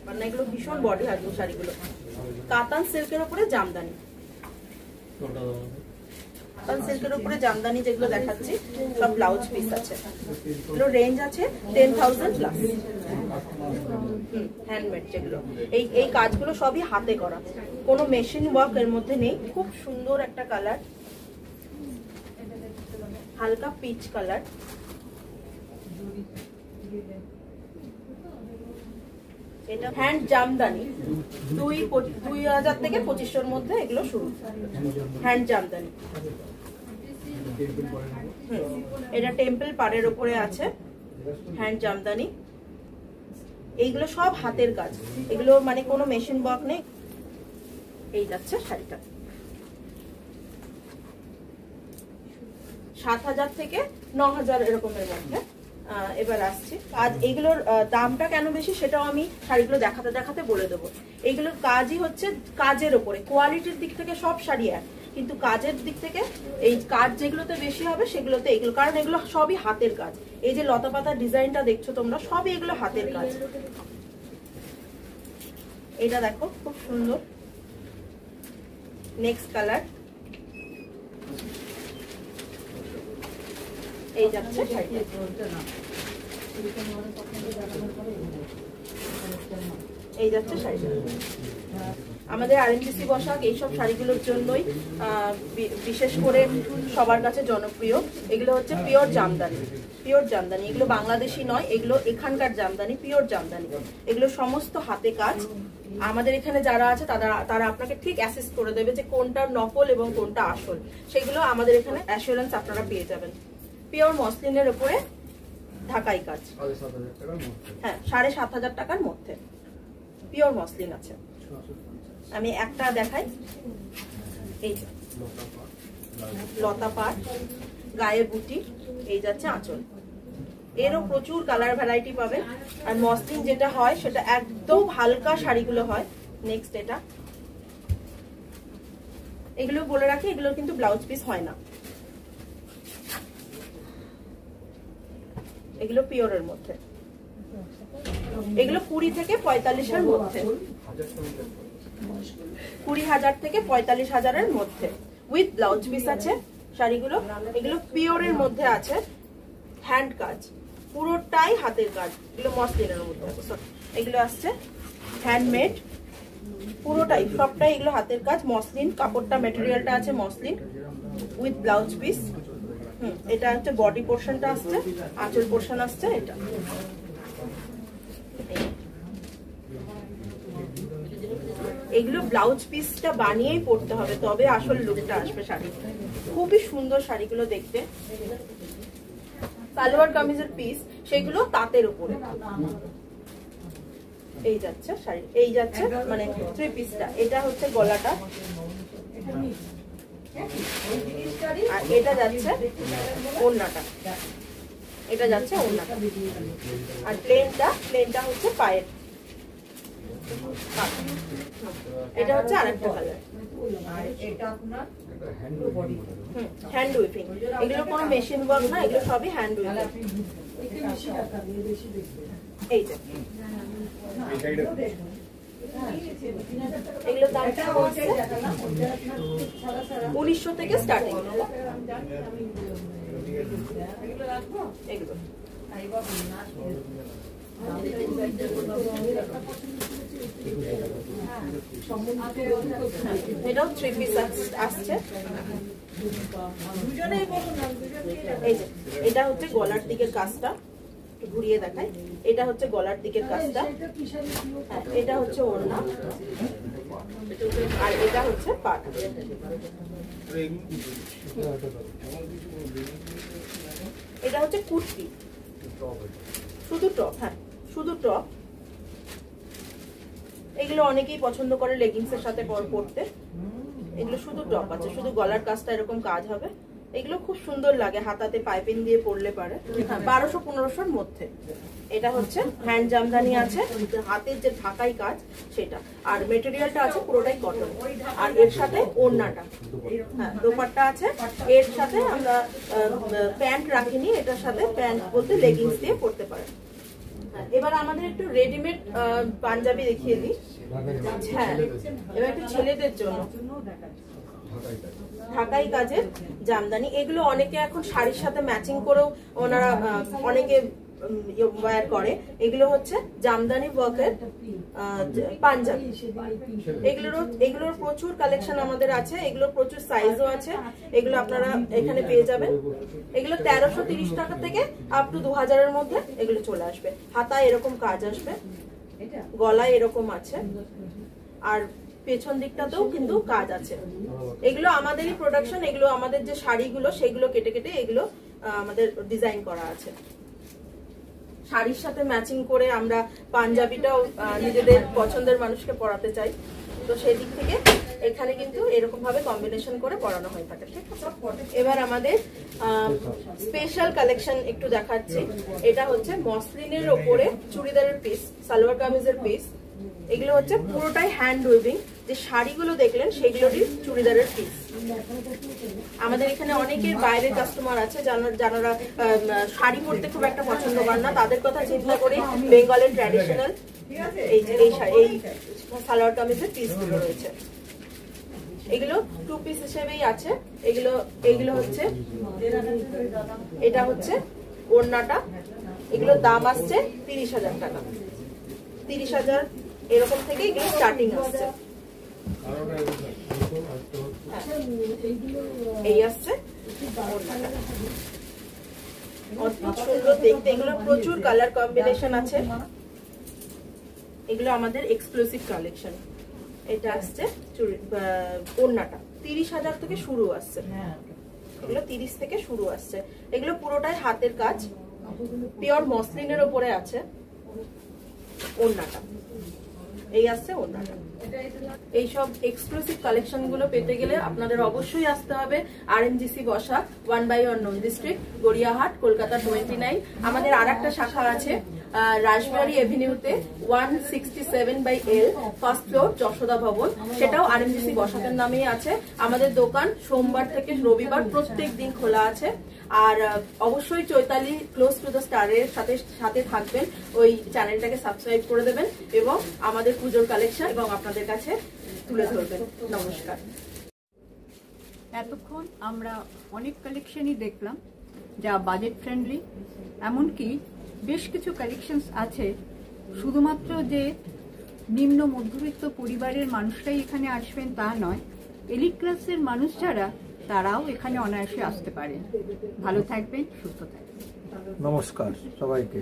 মানে এগুলো ভীষণ বডি হাজু শাড়িগুলো। কাতান সিল্কের উপরে জামদানি, কাতান সিল্কের উপরে জামদানি যেগুলো দেখাচ্ছি সব ব্লাউজ পিস আছে। এগুলো রেঞ্জ আছে 10,000 প্লাস। হ্যান্ডমেড যেগুলো, এই কাজগুলো সবই হাতে করা, কোনো মেশিন ওয়ার্ক এর মধ্যে নেই। খুব সুন্দর একটা কালার, হালকা পিচ কালার। এটা হ্যান্ড জামদানি, 2,000 থেকে 2,500 মধ্যে এগুলো শুরু। হ্যান্ড জামদানি, এটা টেম্পল পাড়ের উপরে আছে হ্যান্ড জামদানি। এইগুলো সব হাতের কাজ, এগুলো মানে কোনো মেশিন ওয়ার্ক নেই। এই যাচ্ছে শাড়িটা 7,000 থেকে 9,000 এরকমের মধ্যে। এবার আসছি কাজ। এইগুলোর দামটা কেন বেশি সেটাও আমি শাড়িগুলো দেখাতে দেখাতে বলে দেবো। এইগুলোর কাজই হচ্ছে কাজের ওপরে, কোয়ালিটির দিক থেকে সব শাড়ি এক, কিন্তু কাজের দিক থেকে এই কাজ যেগুলোতে বেশি হবে সেগুলোতে এগুলো, কারণ এগুলো সবই হাতের কাজ। এই যে লতা পাতার ডিজাইনটা দেখছো তোমরা, সবই এগুলো হাতের কাজ। এটা দেখো খুব সুন্দর। নেক্সট কালার, এই যাচ্ছে শাড়িটা। এই যাচ্ছে শাড়িটা। আমাদের আরএনটিসি বসাক এইসব শাড়িগুলোর জন্যই বিশেষ করে সবার কাছে জনপ্রিয়। এগুলো হচ্ছে পিওর জামদানি, পিওর জামদানি। এগুলো বাংলাদেশি নয়, এগুলো এখানকার জামদানি, পিওর জামদানি। এগুলো সমস্ত হাতে কাজ। আমাদের এখানে যারা আছে তারা আপনাকে ঠিক অ্যাসেস করে দেবে যে কোনটা নকল এবং কোনটা আসল। সেগুলো আমাদের এখানে অ্যাসুরেন্স আপনারা পেয়ে যাবেন। পিওর মসলিনের উপরে ঢাকাই কাজ, হ্যাঁ 7,500 টাকার মধ্যে পিওর মসলিন আছে। আমি একটা দেখাই, এই লতা পাট, গায়ে বুটি, এই যাচ্ছে আঁচল। এরও প্রচুর কালার ভ্যারাইটি পাবেন। আর মসলিন যেটা হয় সেটা একদম হালকা শাড়িগুলো হয়। নেক্সট এটা, এগুলো বলে রাখি এগুলো কিন্তু ব্লাউজ পিস হয় না, এগুলো পিওরের মধ্যে। এগুলো 20 থেকে 45-এর মধ্যে, 20,000 থেকে 45,000-এর মধ্যে উইথ ব্লাউজ পিস আছে শাড়িগুলো। এগুলো পিওরের মধ্যে আছে, হ্যান্ড কাজ, পুরোটাই হাতের কাজ। এগুলো মসলিনের মধ্যে, এগুলো আসছে হ্যান্ডমেড, পুরোটাই সবটাই এগুলো হাতের কাজ। মসলিন কাপড়টা, মেটেরিয়ালটা আছে মসলিন উইথ ব্লাউজ পিস। এটা হচ্ছে বডি পোর্শনটা আসছে, আঁচল পোর্শন আসছে। এটা এগুলো ব্লাউজ পিসটা বানিয়েই পরতে হবে, তবে আসল লুকটা আসবে শাড়ি। খুবই সুন্দর শাড়িগুলো দেখতে। সালোয়ার কামিজের পিস, সেগুলো তাঁতের উপরে। এই যাচ্ছে শাড়ি, এই যাচ্ছে মানে 3 পিসটা। এটা হচ্ছে গলাটা, আর এটা যাচ্ছে ওড়নাটা, এটা যাচ্ছে ওড়নাটা। আর প্লেনটা হচ্ছে পায়ের। এটা হচ্ছে আরেকটা কালার, হ্যান্ড উইপিং। এগুলো কোনো মেশিন ওয়ার্ক না, এগুলো সবই হ্যান্ড উইপিং। এই যে এগুলো দামটা হচ্ছে 1900 থেকে স্টার্টিং। এগুলো এটাও 3 পিস আসছে। এই যে এটা হচ্ছে গলার দিকের কাজটা, একটু ঘুরিয়ে দেখাই। এটা হচ্ছে গলার দিকের কাজটা, হ্যাঁ, এটা হচ্ছে ওড়না, আর এটা হচ্ছে পাট। এটা হচ্ছে কুর্তি, শুধু টপ, হ্যাঁ শুধু টপ। এগুলো অনেকেই পছন্দ করে লেগিংস এর সাথে পরতে। এগুলো শুধু টপ আছে, শুধু গলার কাজটা এরকম কাজ হবে। এগুলো খুব সুন্দর লাগে, হাতাতে পাইপিং দিয়ে পরলে পারে। 1200-1500-র মধ্যে। এটা হচ্ছে হ্যান্ড জামদানি আছে, হাতের যে ঢাকাই কাজ সেটা, আর মেটেরিয়ালটা আছে পুরোটাই কটন। আর এর সাথে ওড়নাটা, হ্যাঁ দোপাট্টা আছে। এর সাথে আমরা প্যান্ট রাখিনি, এটার সাথে প্যান্ট বলতে লেগিংস দিয়ে পরতে পারেন। এবার আমাদের একটু রেডিমেড পাঞ্জাবি দেখিয়ে দিই। হ্যাঁ, এবার একটু ছেলেদের জন্য ঢাকাই কাজের জামদানি। এগুলো অনেকে এখন শাড়ির সাথে ম্যাচিং করেও ওনারা অনেকে ওয়্যার করে। এগুলো হচ্ছে জামদানি ওয়ার্কের পাঞ্জাবি। এগুলোর প্রচুর কালেকশন আমাদের আছে, এগুলোর প্রচুর সাইজও আছে। এগুলো আপনারা এখানে পেয়ে যাবেন। এগুলো 1330 টাকা থেকে আপ টু 2000-এর মধ্যে এগুলো চলে আসবে। হাতায় এরকম কাজ আসবে, গলায় এরকম আছে, আর পেছন দিকটাতেও কিন্তু কাজ আছে। এগুলো আমাদেরই প্রোডাকশন। এগুলো আমাদের যে শাড়িগুলো সেগুলো কেটে কেটে এগুলো আমাদের ডিজাইন করা আছে। শাড়ির সাথে ম্যাচিং করে আমরা পাঞ্জাবিটাও নিজেদের পছন্দের মানুষকে পরাতে চাই, তো সেই দিক থেকে এখানে কিন্তু এরকম ভাবে কম্বিনেশন করে পরানো হয়ে থাকে। ঠিক আছে, এবার আমাদের স্পেশাল কালেকশন একটু দেখাচ্ছি। এটা হচ্ছে মসলিনের ওপরে চুড়িদারের পিস, সালোয়ার কামিজের পিস। এগুলো হচ্ছে পুরোটাই হ্যান্ড উইভিং। যে শাড়িগুলো দেখলেন সেগুলোরই চুড়িদারের পিস। আমাদের এখানে অনেকের বাইরের কাস্টমার আছে যারা শাড়ি পরতে খুব একটা পছন্দ করেন না, তাদের কথা চিন্তা করে বেঙ্গলের ট্র্যাডিশনাল এই সালোয়ার কামিজের পিসগুলো রয়েছে। এগুলো 2 পিস হিসেবেই আছে। এগুলো হচ্ছে, এটা হচ্ছে ওড়নাটা। এগুলো দাম আসছে 30,000 টাকা। 30,000 এরকম থেকে এগুলো স্টার্টিং আসছে। এই আসছে অদ্ভুত সুন্দর দেখতে। এগুলো প্রচুর কালার কম্বিনেশন আছে। এগুলো আমাদের এক্সক্লুসিভ কালেকশন। এটা আসছে ওড়নাটা 30,000 থেকে শুরু আসছে। এগুলো 30 থেকে শুরু আসছে। এগুলো পুরোটাই হাতের কাজ, পিওর মসলিনের ওপরে আছে। ওড়নাটা এই আসছে, ওড়নাটা। এইসব এক্সক্লুসিভ কালেকশন গুলো পেতে গেলে আপনাদের অবশ্যই আসতে হবে RMGC বসাক, 1/1 নন ডিস্ট্রিক্ট, গড়িয়াহাট, কলকাতা 29। আমাদের আরেকটা শাখা আছে রাজবাড়ী এভিনিউতে 167/L, ফার্স্ট ফ্লোর, যশোদা ভবন। সেটাও RMGC বসাকের নামেই আছে। আমাদের দোকান সোমবার থেকে রবিবার প্রত্যেক দিন খোলা আছে। আর অবশ্যই চৈতালি ক্লোজ টু দ্য স্টারের সাথে থাকবেন, ওই চ্যানেলটাকে সাবস্ক্রাইব করে দেবেন এবং আমাদের পুজোর কালেকশন এবং আপনাদের কাছে তুলে ধরবেন। নমস্কার। এতক্ষণ আমরা অনেক কালেকশনই দেখলাম যা বাজেট ফ্রেন্ডলি। এমনকি বেশ কিছু কালেকশনস আছে শুধুমাত্র যে নিম্ন মধ্যবিত্ত পরিবারের মানুষরাই এখানে আসবেন তা নয়, এলিট ক্লাসের মানুষ যারা তারাও এখানে অনায়াসে আসতে পারেন। ভালো থাকবেন, সুস্থ থাকবেন। নমস্কার সবাইকে।